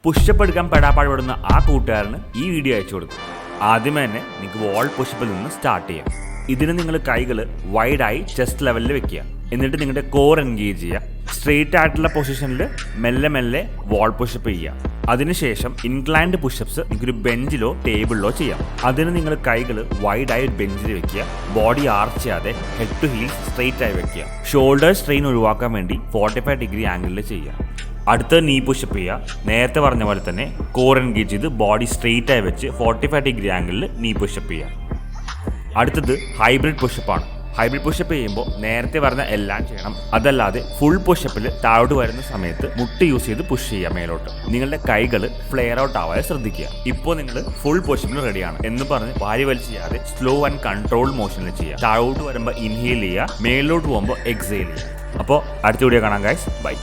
Pushup എടുക്കാൻ പെടാപ്പാടുപെടുന്ന ആ കൂട്ടുകാരന് ഈ വീഡിയോ അയച്ചു കൊടുക്കും. ആദ്യമേ തന്നെ നിങ്ങൾക്ക് വാൾ പുഷപ്പിൽ നിന്ന് സ്റ്റാർട്ട് ചെയ്യാം. ഇതിന് നിങ്ങൾ കൈകൾ വൈഡായി ചെസ്റ്റ് ലെവലിൽ വെക്കുക. എന്നിട്ട് നിങ്ങളുടെ കോർ എൻഗേജ് ചെയ്യുക. സ്ട്രെയിറ്റ് ആയിട്ടുള്ള പൊസിഷനിൽ മെല്ലെ മെല്ലെ വാൾ പുഷപ്പ് ചെയ്യുക. അതിനുശേഷം ഇൻക്ലൈൻഡ് പുഷപ്സ് നിങ്ങൾക്കൊരു ബെഞ്ചിലോ ടേബിളിലോ ചെയ്യാം. അതിന് നിങ്ങൾ കൈകൾ വൈഡായി ഒരു ബെഞ്ചിൽ വെക്കുക. ബോഡി ആർച്ച് ചെയ്യാതെ ഹെഡ് ടു ഹീൽസ് സ്ട്രെയിറ്റ് ആയി വെക്കുക. ഷോൾഡർ സ്ട്രെയിൻ ഒഴിവാക്കാൻ വേണ്ടി 45 ഡിഗ്രി ആംഗിളിൽ ചെയ്യുക. അടുത്ത നീ പുഷപ്പ് ചെയ്യുക. നേരത്തെ പറഞ്ഞ പോലെ തന്നെ കോർ എൻഗേജ് ചെയ്ത് ബോഡി സ്ട്രെയിറ്റ് ആയി വെച്ച് 45 ഡിഗ്രി ആംഗിളിൽ നീ പുഷപ്പ് ചെയ്യുക. അടുത്തത് ഹൈബ്രിഡ് പുഷപ്പാണ്. ഹൈബ്രിഡ് പുഷപ്പ് ചെയ്യുമ്പോൾ നേരത്തെ പറഞ്ഞ എല്ലാം ചെയ്യണം. അതല്ലാതെ ഫുൾ പുഷപ്പിൽ താഴോട്ട് വരുന്ന സമയത്ത് മുട്ട് യൂസ് ചെയ്ത് പുഷ് ചെയ്യുക മേലോട്ട്. നിങ്ങളുടെ കൈകൾ ഫ്ലെയർ ഔട്ട് ആവാതെ ശ്രദ്ധിക്കുക. ഇപ്പോൾ നിങ്ങൾ ഫുൾ പുഷപ്പിന് റെഡിയാണ് എന്ന് പറഞ്ഞ് വാരി വലിച്ച് ചെയ്യാതെ സ്ലോ ആൻഡ് കൺട്രോൾ മോഷനിൽ ചെയ്യുക. താഴോട്ട് വരുമ്പോൾ ഇൻഹെയിൽ ചെയ്യുക, മേലോട്ട് പോകുമ്പോൾ എക്സെയിൽ ചെയ്യുക. അപ്പോൾ അടുത്ത വീഡിയോ കാണാം ഗൈസ്. ബൈ.